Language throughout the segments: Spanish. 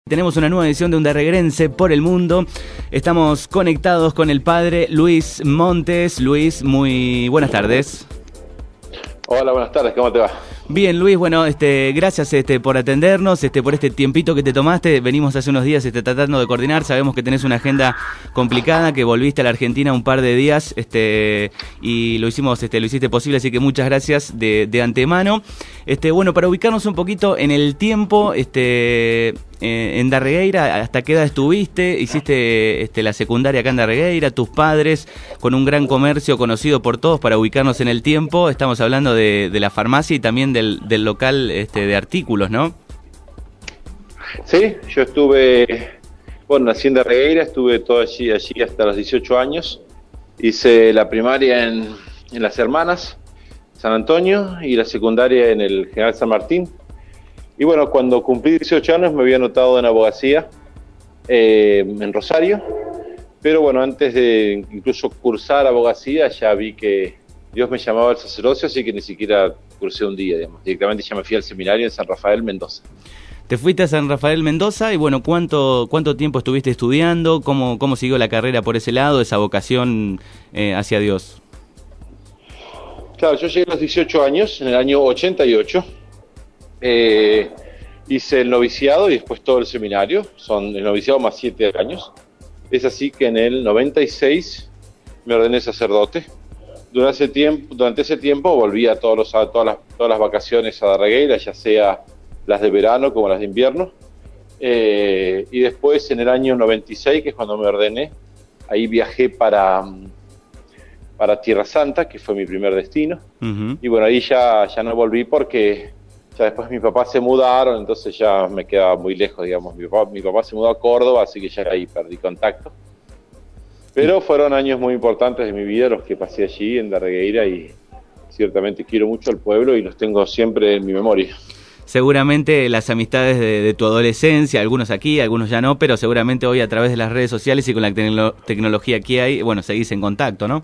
Tenemos una nueva edición de Undarreguerense por el mundo. Estamos conectados con el padre Luis Montes. Luis, muy buenas tardes. Hola, buenas tardes, ¿cómo te va? Bien, Luis, bueno, gracias por atendernos, por este tiempito que te tomaste. Venimos hace unos días tratando de coordinar. Sabemos que tenés una agenda complicada, que volviste a la Argentina un par de días y lo hiciste posible, así que muchas gracias de antemano. Bueno, para ubicarnos un poquito en el tiempo, en Darregueira, ¿hasta qué edad estuviste? Hiciste la secundaria acá en Darregueira, tus padres, con un gran comercio conocido por todos, para ubicarnos en el tiempo. Estamos hablando de la farmacia y también del local de artículos, ¿no? Sí, yo nací en Darregueira, estuve todo allí hasta los 18 años. Hice la primaria en Las Hermanas, San Antonio, y la secundaria en el General San Martín. Y bueno, cuando cumplí 18 años me había anotado en abogacía en Rosario, pero bueno, antes de incluso cursar abogacía ya vi que Dios me llamaba al sacerdocio, así que ni siquiera cursé un día, digamos. Directamente ya me fui al seminario en San Rafael, Mendoza. Te fuiste a San Rafael, Mendoza, y bueno, ¿cuánto tiempo estuviste estudiando? ¿Cómo siguió la carrera por ese lado, esa vocación hacia Dios? Claro, yo llegué a los 18 años, en el año 88. Hice el noviciado y después todo el seminario. Son el noviciado más 7 años. Es así que en el 96 me ordené sacerdote. Durante ese tiempo volví a todas las vacaciones a Darregueira, ya sea las de verano como las de invierno. Y después en el año 96, que es cuando me ordené, ahí viajé para Tierra Santa, que fue mi primer destino. Uh-huh. Y bueno, ahí ya no volví porque ya después mis papás se mudaron, entonces ya me quedaba muy lejos, digamos. Mi papá se mudó a Córdoba, así que ya ahí perdí contacto. Pero fueron años muy importantes de mi vida los que pasé allí en Darregueira, y ciertamente quiero mucho al pueblo y los tengo siempre en mi memoria. Seguramente las amistades de tu adolescencia, algunos aquí, algunos ya no, pero seguramente hoy a través de las redes sociales y con la tecnología que hay, bueno, seguís en contacto, ¿no?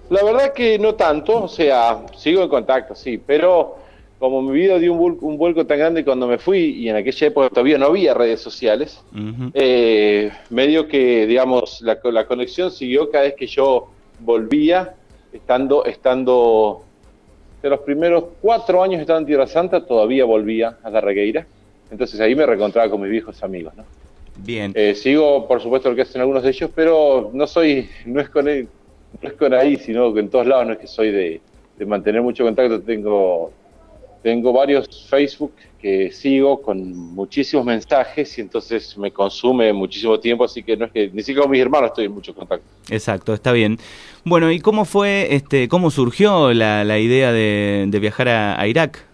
La verdad que no tanto, o sea, sigo en contacto, sí, pero como mi vida dio un vuelco tan grande cuando me fui, y en aquella época todavía no había redes sociales, uh-huh. Medio que, digamos, la conexión siguió cada vez que yo volvía, estando de los primeros 4 años estando en Tierra Santa, todavía volvía a Darregueira, entonces ahí me reencontraba con mis viejos amigos, ¿no? Bien. Sigo, por supuesto, lo que hacen algunos de ellos, pero no es con ahí, sino que en todos lados. No es que soy de mantener mucho contacto. Tengo varios Facebook que sigo con muchísimos mensajes, y entonces me consume muchísimo tiempo, así que no es que ni siquiera con mis hermanos estoy en mucho contacto. Exacto, está bien. Bueno, ¿y cómo fue, cómo surgió la idea de viajar a Irak?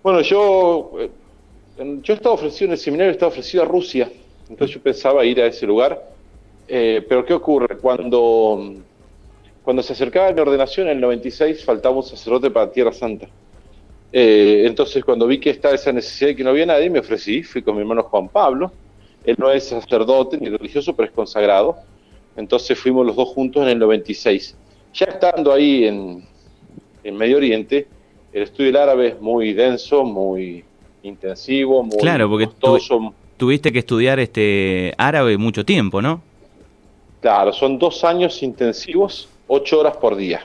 Bueno, yo estaba ofrecido en el seminario, estaba ofrecido a Rusia, entonces yo pensaba ir a ese lugar, pero ¿qué ocurre? Cuando se acercaba mi ordenación en el 96, faltaba un sacerdote para Tierra Santa. Entonces, cuando vi que estaba esa necesidad y que no había nadie, me ofrecí. Fui con mi hermano Juan Pablo. Él no es sacerdote ni religioso, pero es consagrado. Entonces fuimos los dos juntos en el 96. Ya estando ahí en Medio Oriente, el estudio del árabe es muy denso, muy intensivo, muy claro, porque costoso. Tuviste que estudiar árabe mucho tiempo, ¿no? Claro, son 2 años intensivos, 8 horas por día.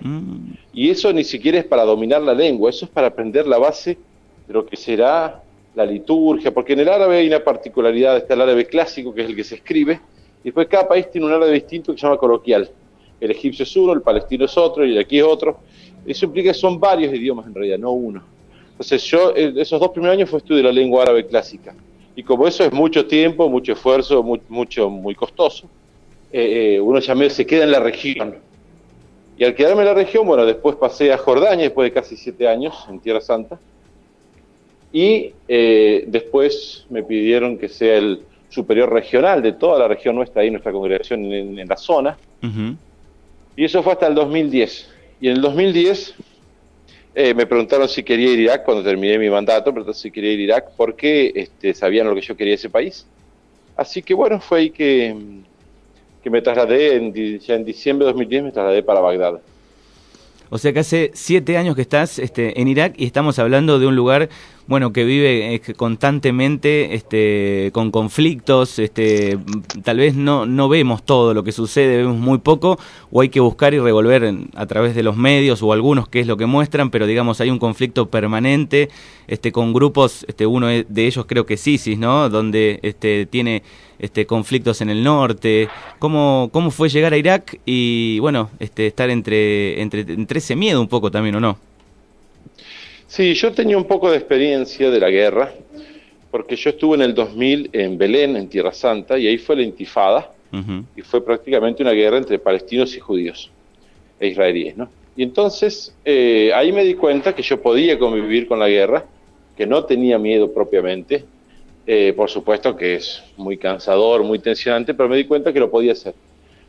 Y eso ni siquiera es para dominar la lengua, eso es para aprender la base de lo que será la liturgia, porque en el árabe hay una particularidad. Está el árabe clásico, que es el que se escribe, y después cada país tiene un árabe distinto que se llama coloquial. El egipcio es uno, el palestino es otro, y el aquí es otro. Eso implica que son varios idiomas en realidad, no uno. Entonces yo, esos 2 primeros años fue estudio de la lengua árabe clásica. Y como eso es mucho tiempo, mucho esfuerzo, muy costoso, uno ya medio se queda en la región. Y al quedarme en la región, bueno, después pasé a Jordania, después de casi 7 años en Tierra Santa, y después me pidieron que sea el superior regional de toda la región nuestra, ahí nuestra congregación en la zona, uh-huh. Y eso fue hasta el 2010. Y en el 2010 me preguntaron si quería ir a Irak, cuando terminé mi mandato, pero si quería ir a Irak, porque sabían lo que yo quería de ese país. Así que bueno, fue ahí que me trasladé, ya en diciembre de 2010 me trasladé para Bagdad. O sea que hace 7 años que estás en Irak, y estamos hablando de un lugar bueno, que vive constantemente con conflictos, tal vez no vemos todo lo que sucede, vemos muy poco, o hay que buscar y revolver a través de los medios o algunos qué es lo que muestran, pero digamos hay un conflicto permanente con grupos, uno de ellos creo que es ISIS, ¿no? Donde tiene conflictos en el norte. ¿Cómo fue llegar a Irak y bueno, estar entre ese miedo un poco también, o no? Sí, yo tenía un poco de experiencia de la guerra, porque yo estuve en el 2000 en Belén, en Tierra Santa, y ahí fue la Intifada, y fue prácticamente una guerra entre palestinos y judíos, e israelíes, ¿no? Y entonces, ahí me di cuenta que yo podía convivir con la guerra, que no tenía miedo propiamente, por supuesto que es muy cansador, muy tensionante, pero me di cuenta que lo podía hacer.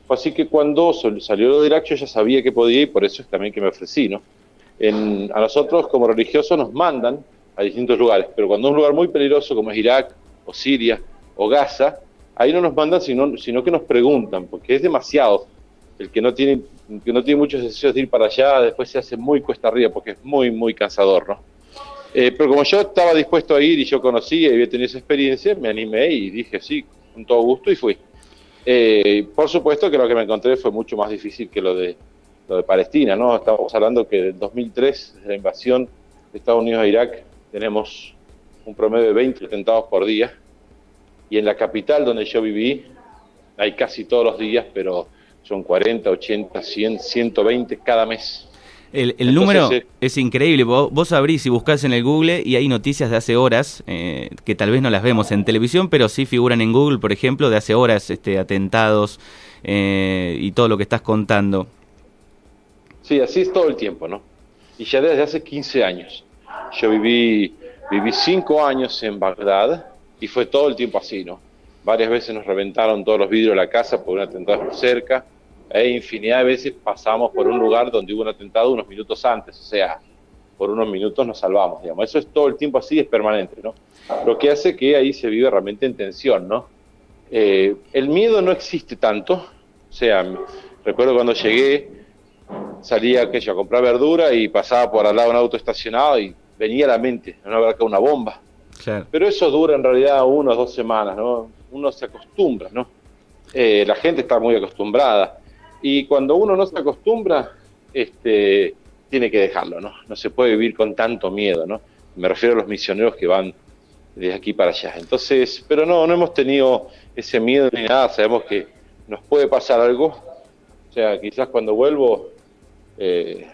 Así que cuando salió lo de Irak, yo ya sabía que podía, y por eso es también que me ofrecí, ¿no? A nosotros como religiosos nos mandan a distintos lugares, pero cuando es un lugar muy peligroso como es Irak, o Siria, o Gaza, ahí no nos mandan, sino que nos preguntan, porque es demasiado. El que no tiene muchos deseos de ir para allá, después se hace muy cuesta arriba, porque es muy, muy cansador, ¿no? Pero como yo estaba dispuesto a ir y yo conocía y había tenido esa experiencia, me animé y dije sí, con todo gusto, y fui. Por supuesto que lo que me encontré fue mucho más difícil que lo de Palestina, ¿no? Estamos hablando que en 2003, desde la invasión de Estados Unidos a Irak, tenemos un promedio de 20 atentados por día, y en la capital donde yo viví hay casi todos los días, pero son 40, 80, 100, 120 cada mes. El número es increíble. Vos abrís y buscás en el Google y hay noticias de hace horas, que tal vez no las vemos en televisión, pero sí figuran en Google, por ejemplo, de hace horas, atentados y todo lo que estás contando. Sí, así es todo el tiempo, ¿no? Y ya desde hace 15 años. Yo viví 5 años en Bagdad y fue todo el tiempo así, ¿no? Varias veces nos reventaron todos los vidrios de la casa por un atentado cerca, infinidad de veces pasamos por un lugar donde hubo un atentado unos minutos antes, o sea, por unos minutos nos salvamos, digamos. Eso es todo el tiempo así, es permanente, ¿no? Lo que hace que ahí se vive realmente en tensión, ¿no? El miedo no existe tanto, o sea, recuerdo cuando llegué, salía a comprar verdura y pasaba por al lado de un auto estacionado y venía a la mente, no habrá acá una bomba. Claro. Pero eso dura en realidad 1 o 2 semanas, ¿no? Uno se acostumbra, ¿no? La gente está muy acostumbrada. Y cuando uno no se acostumbra, tiene que dejarlo, ¿no? No se puede vivir con tanto miedo, ¿no? Me refiero a los misioneros que van de aquí para allá. Entonces, pero no hemos tenido ese miedo ni nada, sabemos que nos puede pasar algo. O sea, quizás cuando vuelvo, usted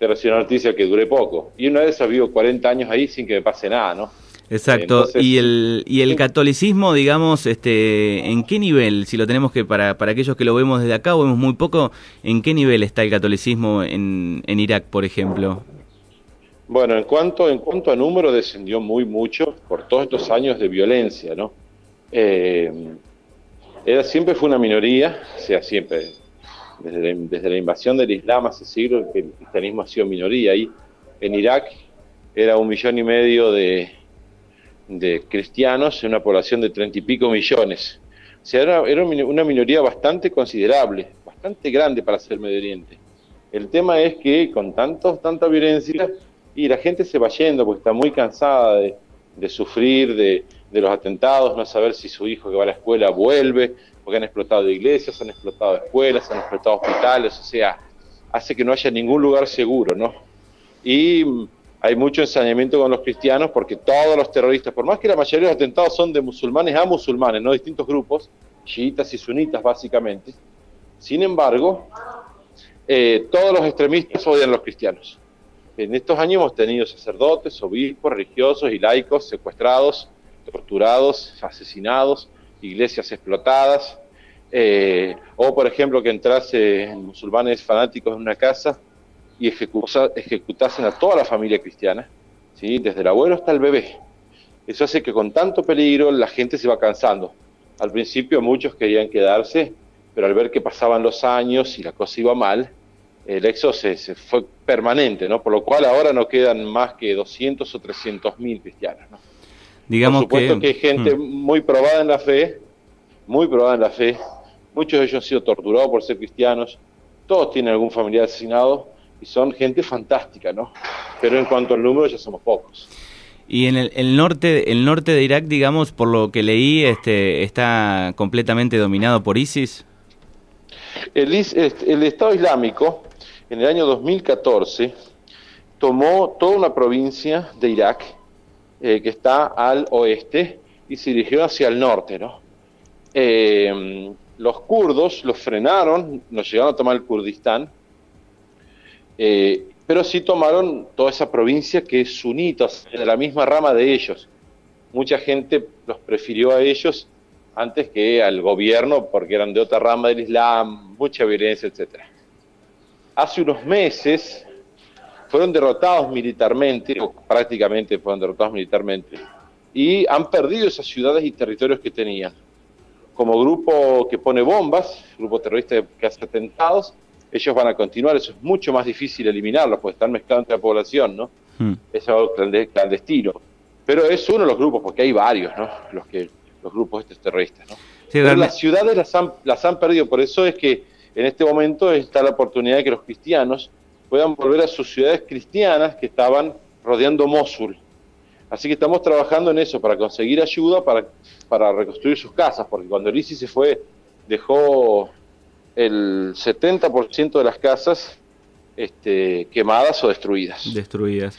recibe una noticia que duré poco. Y una vez ha vivido 40 años ahí sin que me pase nada, ¿no? Exacto. Entonces, y el catolicismo, digamos, ¿en qué nivel? Si lo tenemos que, para aquellos que lo vemos desde acá o vemos muy poco, ¿en qué nivel está el catolicismo en Irak, por ejemplo? Bueno, en cuanto a número, descendió mucho por todos estos años de violencia, ¿no? Siempre fue una minoría, o sea, siempre, desde la invasión del Islam hace siglos, que el cristianismo ha sido minoría. Ahí en Irak era 1,5 millones de cristianos en una población de 30 y pico millones. O sea, era una minoría bastante considerable, bastante grande para ser Medio Oriente. El tema es que con tanta violencia, y la gente se va yendo porque está muy cansada de sufrir de los atentados, no saber si su hijo que va a la escuela vuelve, porque han explotado iglesias, han explotado escuelas, han explotado hospitales, o sea, hace que no haya ningún lugar seguro, ¿no? Y hay mucho ensañamiento con los cristianos porque todos los terroristas, por más que la mayoría de los atentados son de musulmanes a musulmanes, no distintos grupos, chiitas y sunitas básicamente, sin embargo, todos los extremistas odian a los cristianos. En estos años hemos tenido sacerdotes, obispos, religiosos y laicos secuestrados, torturados, asesinados, iglesias explotadas, o por ejemplo que entrasen musulmanes fanáticos en una casa y ejecutasen a toda la familia cristiana, ¿sí? Desde el abuelo hasta el bebé. Eso hace que con tanto peligro la gente se va cansando. Al principio muchos querían quedarse, pero al ver que pasaban los años y la cosa iba mal, el éxodo se fue permanente, ¿no? Por lo cual ahora no quedan más que 200 o 300 mil cristianos, ¿no? Digamos por supuesto que hay gente muy probada en la fe, muchos de ellos han sido torturados por ser cristianos, todos tienen algún familiar asesinado, y son gente fantástica, ¿no? Pero en cuanto al número ya somos pocos. Y en el norte de Irak, digamos, por lo que leí, está completamente dominado por ISIS. El Estado Islámico, en el año 2014, tomó toda una provincia de Irak que está al oeste y se dirigió hacia el norte, ¿no? Los kurdos los frenaron, no llegaron a tomar el Kurdistán, pero sí tomaron toda esa provincia que es sunita, de la misma rama de ellos. Mucha gente los prefirió a ellos antes que al gobierno porque eran de otra rama del Islam, mucha violencia, etc. Hace unos meses fueron derrotados militarmente, o prácticamente fueron derrotados militarmente, y han perdido esas ciudades y territorios que tenían. Como grupo que pone bombas, grupo terrorista que hace atentados, ellos van a continuar. Eso es mucho más difícil eliminarlos, porque están mezclados entre la población, ¿no? Es algo clandestino. Pero es uno de los grupos, porque hay varios, ¿no? Los grupos estos terroristas, ¿no? Sí, pero las ciudades las han perdido, por eso es que en este momento está la oportunidad de que los cristianos puedan volver a sus ciudades cristianas que estaban rodeando Mosul. Así que estamos trabajando en eso, para conseguir ayuda para reconstruir sus casas, porque cuando el ISIS se fue, dejó el 70% de las casas quemadas o destruidas. Destruidas.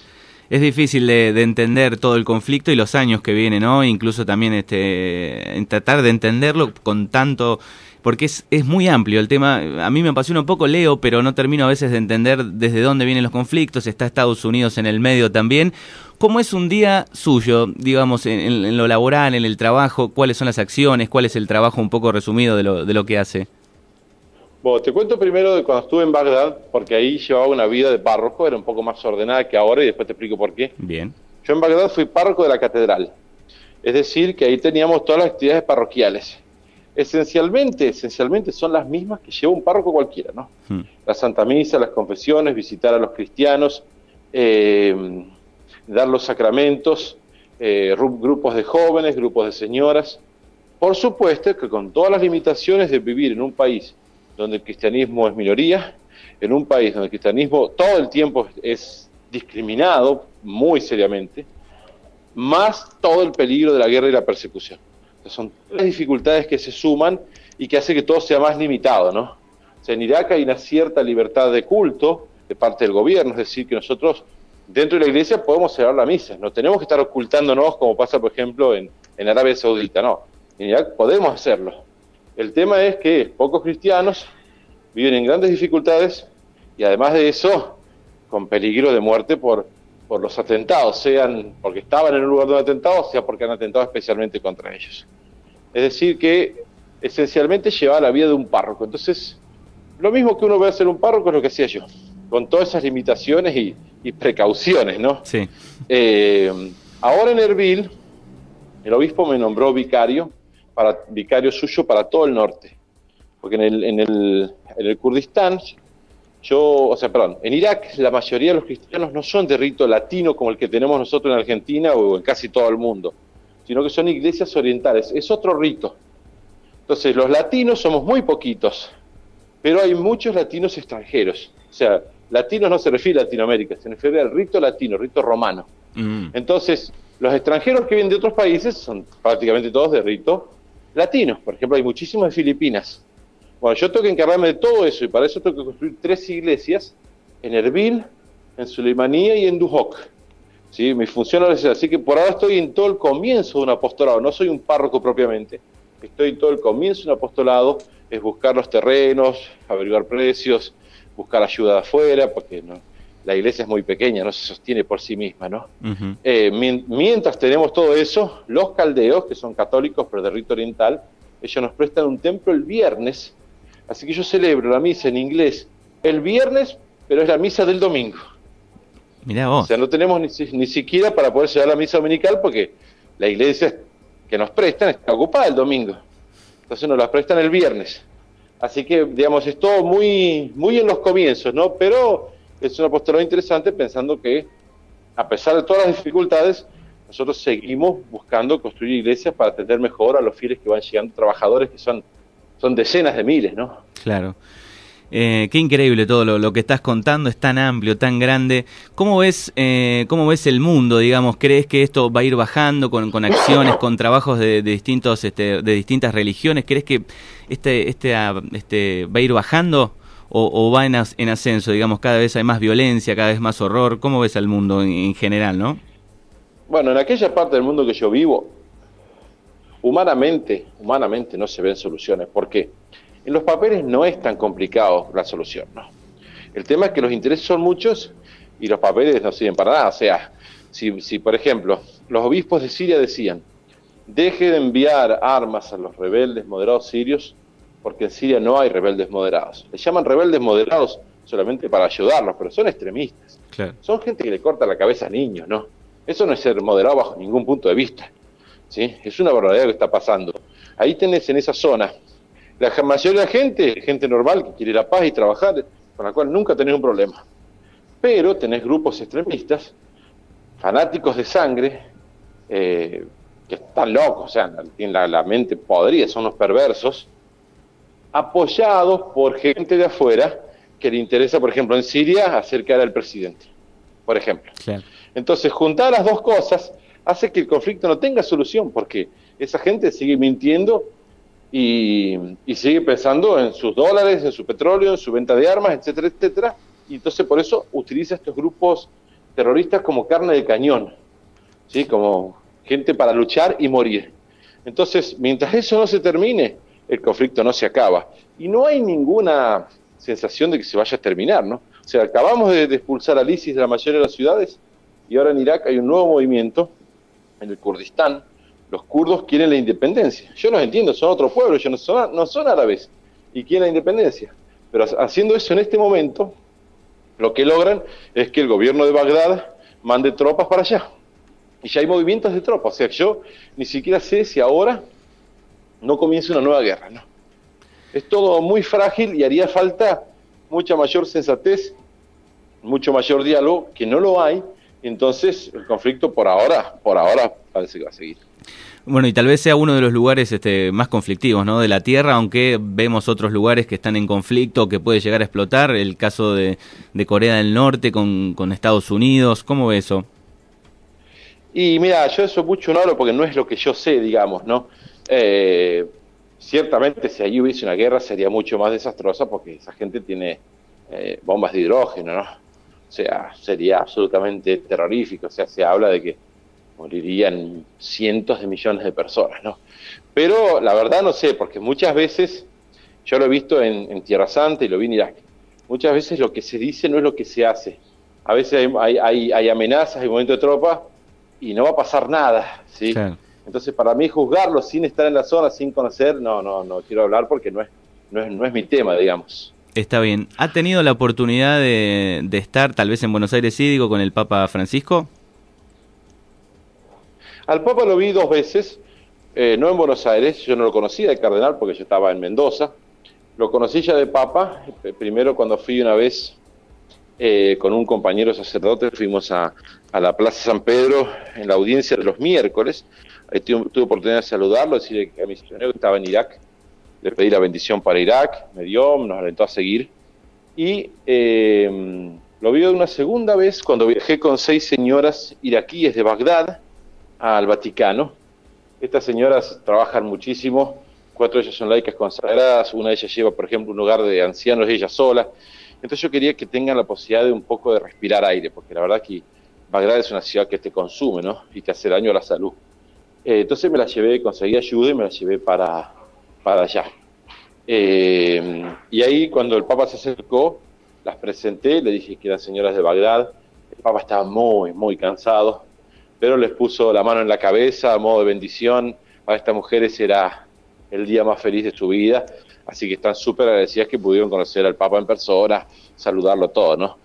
Es difícil de entender todo el conflicto y los años que vienen, ¿no? Incluso también en tratar de entenderlo con tanto... Porque es muy amplio el tema. A mí me apasiona un poco, leo, pero no termino a veces de entender desde dónde vienen los conflictos. Está Estados Unidos en el medio también. ¿Cómo es un día suyo, digamos, en lo laboral, en el trabajo? ¿Cuáles son las acciones? ¿Cuál es el trabajo un poco resumido de lo que hace? Bueno, te cuento primero de cuando estuve en Bagdad, porque ahí llevaba una vida de párroco, era un poco más ordenada que ahora y después te explico por qué. Bien. Yo en Bagdad fui párroco de la catedral, es decir, que ahí teníamos todas las actividades parroquiales. Esencialmente son las mismas que lleva un párroco cualquiera, ¿no? La Santa Misa, las confesiones, visitar a los cristianos, dar los sacramentos, grupos de jóvenes, grupos de señoras. Por supuesto que con todas las limitaciones de vivir en un país donde el cristianismo es minoría, en un país donde el cristianismo todo el tiempo es discriminado muy seriamente, más todo el peligro de la guerra y la persecución. Son las dificultades que se suman y que hace que todo sea más limitado, ¿no? O sea, en Irak hay una cierta libertad de culto de parte del gobierno, es decir, que nosotros dentro de la iglesia podemos celebrar la misa, no tenemos que estar ocultándonos como pasa, por ejemplo, en Arabia Saudita, no. En Irak podemos hacerlo. El tema es que pocos cristianos viven en grandes dificultades y además de eso, con peligro de muerte por los atentados, sean porque estaban en un lugar de un atentado, sea porque han atentado especialmente contra ellos. Es decir, que esencialmente llevaba la vida de un párroco. Entonces, lo mismo que uno ve hacer un párroco es lo que hacía yo, con todas esas limitaciones y precauciones, ¿no? Sí. Ahora en Erbil, el obispo me nombró vicario suyo para todo el norte, porque en el Kurdistán, en Irak la mayoría de los cristianos no son de rito latino como el que tenemos nosotros en Argentina o en casi todo el mundo, sino que son iglesias orientales, es otro rito. Entonces los latinos somos muy poquitos, pero hay muchos latinos extranjeros. O sea, latinos no se refiere a Latinoamérica, se refiere al rito latino, rito romano. Entonces, los extranjeros que vienen de otros países son prácticamente todos de rito latino. Por ejemplo, hay muchísimos de Filipinas. Bueno, yo tengo que encargarme de todo eso y para eso tengo que construir 3 iglesias en Erbil, en Suleimanía y en Duhok. ¿Sí? Mi función ahora es así que por ahora estoy en todo el comienzo de un apostolado, no soy un párroco propiamente, estoy en todo el comienzo de un apostolado, es buscar los terrenos, averiguar precios, buscar ayuda de afuera, porque la iglesia es muy pequeña, no se sostiene por sí misma, ¿no? Mientras tenemos todo eso, los caldeos, que son católicos pero de rito oriental, ellos nos prestan un templo el viernes. Así que yo celebro la misa en inglés el viernes, pero es la misa del domingo. Mirá vos. O sea, no tenemos ni siquiera para poder llevar la misa dominical porque la iglesia que nos prestan está ocupada el domingo. Entonces nos la prestan el viernes. Así que, digamos, es todo muy, muy en los comienzos, ¿no? Pero es un apostolado interesante pensando que, a pesar de todas las dificultades, nosotros seguimos buscando construir iglesias para atender mejor a los fieles que van llegando, trabajadores que son decenas de miles, ¿no? Claro. Qué increíble todo lo que estás contando, es tan amplio, tan grande. ¿Cómo ves el mundo, digamos? ¿Crees que esto va a ir bajando con acciones, con trabajos de distintas religiones? ¿Crees que va a ir bajando o va en ascenso? Digamos, cada vez hay más violencia, cada vez más horror. ¿Cómo ves al mundo en general, no? Bueno, en aquella parte del mundo que yo vivo, humanamente no se ven soluciones. ¿Por qué? En los papeles no es tan complicado la solución, ¿no? El tema es que los intereses son muchos y los papeles no sirven para nada. O sea, si por ejemplo, los obispos de Siria decían, deje de enviar armas a los rebeldes moderados sirios, porque en Siria no hay rebeldes moderados. Les llaman rebeldes moderados solamente para ayudarlos, pero son extremistas. Claro. Son gente que le corta la cabeza a niños, ¿no? Eso no es ser moderado bajo ningún punto de vista, ¿sí? Es una barbaridad que está pasando. Ahí tenés en esa zona la mayoría de la gente normal que quiere la paz y trabajar, con la cual nunca tenés un problema. Pero tenés grupos extremistas, fanáticos de sangre, que están locos, o sea, tienen la mente podrida, son los perversos, apoyados por gente de afuera que le interesa, por ejemplo, en Siria, hacer caer al presidente, por ejemplo. Claro. Entonces, juntar las dos cosas hace que el conflicto no tenga solución, porque esa gente sigue mintiendo y sigue pensando en sus dólares, en su petróleo, en su venta de armas, etcétera, etcétera, y entonces por eso utiliza estos grupos terroristas como carne de cañón, ¿sí? Como gente para luchar y morir. Entonces, mientras eso no se termine, el conflicto no se acaba. Y no hay ninguna sensación de que se vaya a terminar, ¿no? O sea, acabamos de expulsar al ISIS de la mayoría de las ciudades y ahora en Irak hay un nuevo movimiento, en el Kurdistán. Los kurdos quieren la independencia. Yo los entiendo, son otro pueblo, ellos no son árabes y quieren la independencia. Pero haciendo eso en este momento, lo que logran es que el gobierno de Bagdad mande tropas para allá. Y ya hay movimientos de tropas. O sea, yo ni siquiera sé si ahora no comienza una nueva guerra, ¿no? Es todo muy frágil y haría falta mucha mayor sensatez, mucho mayor diálogo, que no lo hay. Entonces, el conflicto por ahora parece que va a seguir. Bueno, y tal vez sea uno de los lugares más conflictivos, ¿no?, de la Tierra, aunque vemos otros lugares que están en conflicto, que puede llegar a explotar. El caso de Corea del Norte con Estados Unidos. ¿Cómo ve eso? Y mira, yo eso mucho no hablo porque no es lo que yo sé, digamos, ¿no? Ciertamente si allí hubiese una guerra sería mucho más desastrosa porque esa gente tiene bombas de hidrógeno, ¿no? O sea, sería absolutamente terrorífico. O sea, se habla de que morirían cientos de millones de personas, ¿no? Pero la verdad no sé, porque muchas veces, yo lo he visto en Tierra Santa y lo vi en Irak, muchas veces lo que se dice no es lo que se hace. A veces hay amenazas, hay movimiento de tropas y no va a pasar nada, ¿sí? Claro. Entonces para mí juzgarlo sin estar en la zona, sin conocer, no quiero hablar porque no es mi tema, digamos. Está bien. ¿Ha tenido la oportunidad de estar tal vez en Buenos Aires, sí, digo, con el Papa Francisco? Al Papa lo vi 2 veces, no en Buenos Aires, yo no lo conocía de cardenal porque yo estaba en Mendoza. Lo conocí ya de Papa, primero cuando fui una vez con un compañero sacerdote, fuimos a la Plaza San Pedro en la audiencia de los miércoles. Ahí tuve oportunidad de saludarlo, decirle que a mi misionero que estaba en Irak, le pedí la bendición para Irak, me dio, nos alentó a seguir. Y lo vi una segunda vez cuando viajé con 6 señoras iraquíes de Bagdad al Vaticano. Estas señoras trabajan muchísimo, 4 de ellas son laicas consagradas, una de ellas lleva, por ejemplo, un hogar de ancianos ella sola. Entonces yo quería que tengan la posibilidad de un poco de respirar aire, porque la verdad que Bagdad es una ciudad que te consume, ¿no? Y te hace daño a la salud. Entonces me la llevé, conseguí ayuda y me la llevé para allá. Y ahí cuando el Papa se acercó, las presenté, le dije que eran señoras de Bagdad. El Papa estaba muy, muy cansado, pero les puso la mano en la cabeza a modo de bendición. Para estas mujeres era el día más feliz de su vida, así que están súper agradecidas que pudieron conocer al Papa en persona, saludarlo todo, ¿no?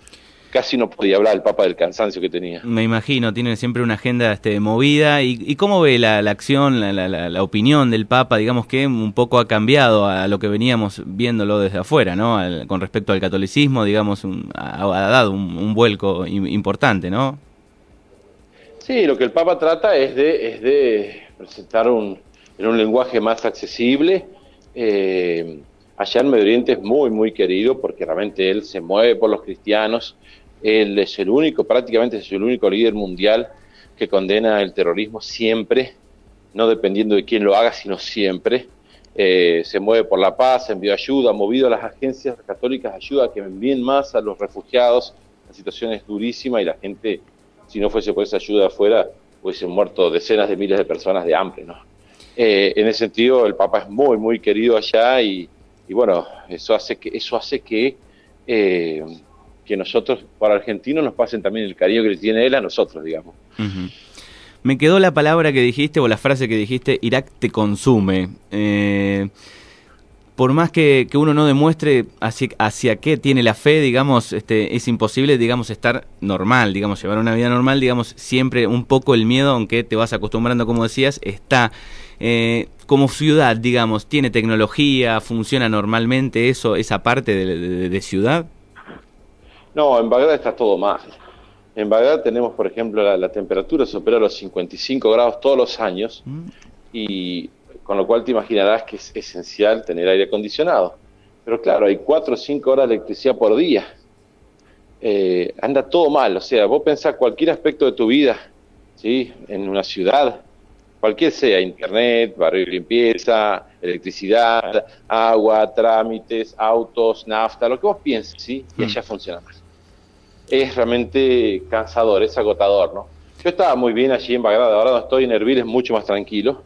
Casi no podía hablar el Papa del cansancio que tenía. Me imagino, tiene siempre una agenda movida. ¿Y cómo ve la acción, la opinión del Papa? Digamos que un poco ha cambiado a lo que veníamos viéndolo desde afuera, ¿no? Con respecto al catolicismo, digamos, ha dado un vuelco importante, ¿no? Sí, lo que el Papa trata es de presentar en un lenguaje más accesible, allá en Medio Oriente es muy, muy querido porque realmente él se mueve por los cristianos. Él es el único, prácticamente es el único líder mundial que condena el terrorismo siempre, no dependiendo de quién lo haga, sino siempre. Se mueve por la paz, envió ayuda, ha movido a las agencias católicas de ayuda a que envíen más a los refugiados. La situación es durísima y la gente, si no fuese por esa ayuda afuera, hubiesen muerto decenas de miles de personas de hambre, ¿no? En ese sentido, el Papa es muy, muy querido allá y bueno, eso hace que nosotros, para argentinos, nos pasen también el cariño que le tiene él a nosotros, digamos. Uh-huh. Me quedó la palabra que dijiste o la frase que dijiste, Irak te consume. Por más que uno no demuestre hacia qué tiene la fe, digamos, es imposible, digamos, estar normal, digamos, llevar una vida normal, digamos, siempre un poco el miedo, aunque te vas acostumbrando, como decías, está. Como ciudad, digamos, ¿tiene tecnología? ¿Funciona normalmente eso, esa parte de ciudad? No, en Bagdad está todo mal. En Bagdad tenemos, por ejemplo, la temperatura supera los 55 grados todos los años, y con lo cual te imaginarás que es esencial tener aire acondicionado. Pero claro, hay 4 o 5 horas de electricidad por día. Anda todo mal, o sea, vos pensás cualquier aspecto de tu vida, ¿sí? En una ciudad, cualquier sea, internet, barrio de limpieza, electricidad, agua, trámites, autos, nafta, lo que vos pienses, ¿sí? Y allá funciona mal. Es realmente cansador, es agotador, ¿no? Yo estaba muy bien allí en Bagdad, ahora no estoy en Erbil, es mucho más tranquilo,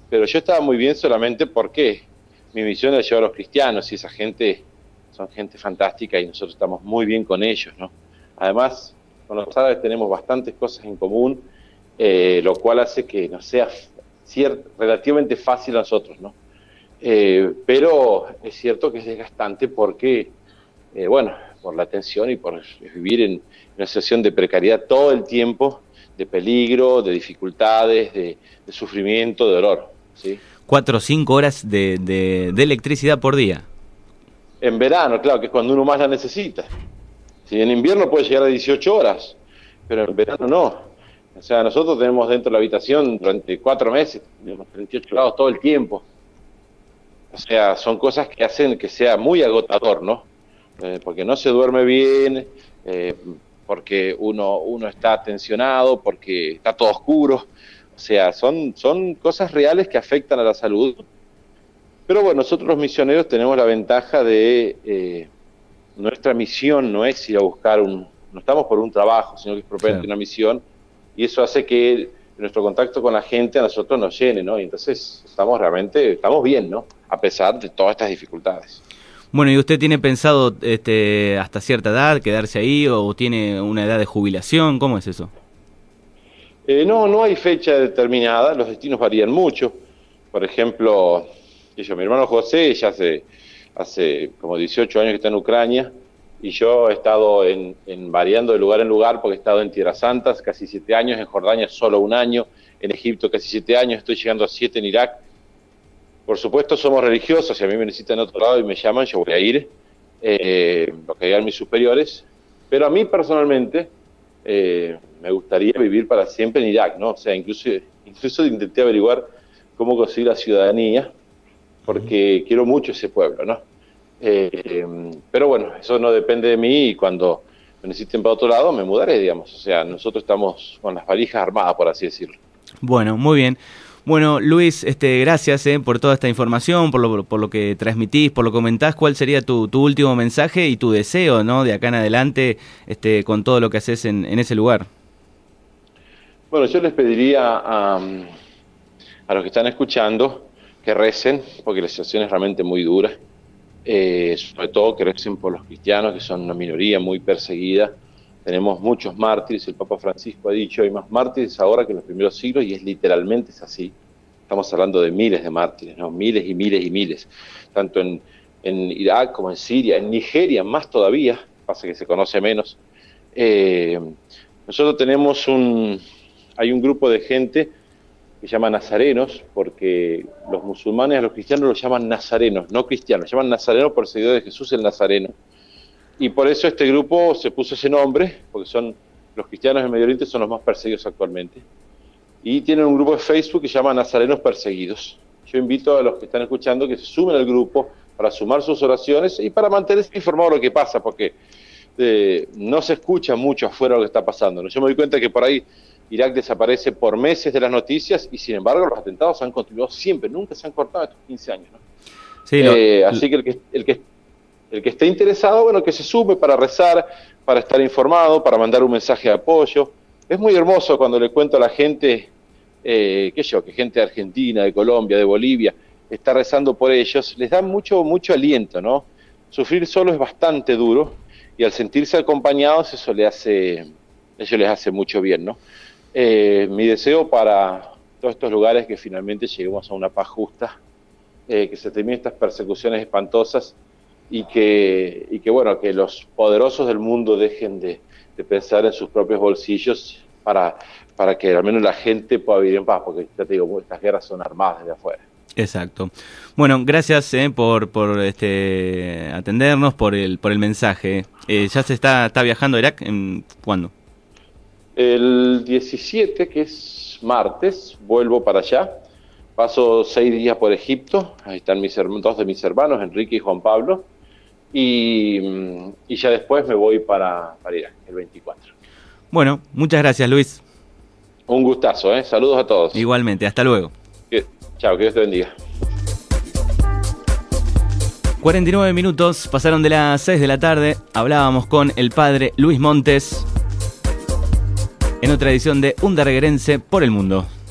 pero yo estaba muy bien solamente porque mi misión es llevar a los cristianos y esa gente son gente fantástica y nosotros estamos muy bien con ellos, ¿no? Además, con los árabes tenemos bastantes cosas en común, lo cual hace que nos sea relativamente fácil a nosotros, ¿no? Pero es cierto que es desgastante porque, bueno, por la tensión y por vivir en una situación de precariedad todo el tiempo, de peligro, de dificultades, de sufrimiento, de dolor, ¿sí? 4 o 5 horas de electricidad por día. En verano, claro, que es cuando uno más la necesita. Si en invierno puede llegar a 18 horas, pero en verano no. O sea, nosotros tenemos dentro de la habitación durante 4 meses, tenemos 38 grados todo el tiempo. O sea, son cosas que hacen que sea muy agotador, ¿no? Porque no se duerme bien, porque uno está tensionado, porque está todo oscuro. O sea, son cosas reales que afectan a la salud. Pero bueno, nosotros los misioneros tenemos la ventaja de nuestra misión no es ir a buscar no estamos por un trabajo, sino que es propiamente una misión, y eso hace que nuestro contacto con la gente a nosotros nos llene, ¿no? Y entonces estamos bien, ¿no? A pesar de todas estas dificultades. Bueno, ¿y usted tiene pensado hasta cierta edad quedarse ahí o tiene una edad de jubilación? ¿Cómo es eso? No hay fecha determinada, los destinos varían mucho. Por ejemplo, mi hermano José ya hace como 18 años que está en Ucrania, y yo he estado variando de lugar en lugar porque he estado en Tierra Santa casi 7 años, en Jordania solo 1 año, en Egipto casi 7 años, estoy llegando a 7 en Irak. Por supuesto somos religiosos, si a mí me necesitan en otro lado y me llaman, yo voy a ir, lo que digan mis superiores, pero a mí personalmente me gustaría vivir para siempre en Irak, ¿no? O sea, incluso intenté averiguar cómo conseguir la ciudadanía, porque quiero mucho ese pueblo, ¿no? Pero bueno, eso no depende de mí, y cuando me necesiten para otro lado me mudaré, digamos. O sea, nosotros estamos con las valijas armadas, por así decirlo. Bueno, muy bien. Bueno, Luis, gracias por toda esta información, por lo que transmitís, por lo que comentás. ¿Cuál sería tu último mensaje y tu deseo, ¿no? De acá en adelante, con todo lo que haces en ese lugar? Bueno, yo les pediría a los que están escuchando que recen, porque la situación es realmente muy dura. Sobre todo que recen por los cristianos, que son una minoría muy perseguida. Tenemos muchos mártires, el Papa Francisco ha dicho, hay más mártires ahora que en los primeros siglos, y literalmente es así. Estamos hablando de miles de mártires, ¿no? Miles y miles y miles, tanto en Irak como en Siria, en Nigeria más todavía, pasa que se conoce menos. Nosotros tenemos hay un grupo de gente que se llama nazarenos, porque los musulmanes a los cristianos los llaman nazarenos, no cristianos, llaman nazarenos por seguidores de Jesús el Nazareno. Y por eso este grupo se puso ese nombre, porque los cristianos en Medio Oriente son los más perseguidos actualmente. Y tienen un grupo de Facebook que se llama Nazarenos Perseguidos. Yo invito a los que están escuchando que se sumen al grupo, para sumar sus oraciones y para mantenerse informado de lo que pasa, porque no se escucha mucho afuera lo que está pasando, ¿no? Yo me doy cuenta que por ahí Irak desaparece por meses de las noticias y sin embargo los atentados han continuado siempre, nunca se han cortado estos 15 años, ¿no? Sí, así que el que esté interesado, bueno, que se sume para rezar, para estar informado, para mandar un mensaje de apoyo. Es muy hermoso cuando le cuento a la gente, que gente de Argentina, de Colombia, de Bolivia, está rezando por ellos, les da mucho aliento, ¿no? Sufrir solo es bastante duro y al sentirse acompañados eso les hace mucho bien, ¿no? Mi deseo para todos estos lugares es que finalmente lleguemos a una paz justa, que se terminen estas persecuciones espantosas y que bueno, que los poderosos del mundo dejen de pensar en sus propios bolsillos para que al menos la gente pueda vivir en paz, porque ya te digo, estas guerras son armadas desde afuera. Exacto. Bueno, gracias por atendernos, por el mensaje. ¿Ya se está viajando a Irak? ¿Cuándo? El 17, que es martes, vuelvo para allá. Paso 6 días por Egipto. Ahí están dos de mis hermanos, Enrique y Juan Pablo. Y ya después me voy para Irak, el 24. Bueno, muchas gracias, Luis. Un gustazo, saludos a todos. Igualmente, hasta luego. Chao, que Dios te bendiga. 49 minutos pasaron de las 6 de la tarde. Hablábamos con el padre Luis Montes en otra edición de Un Darreguerense por el Mundo.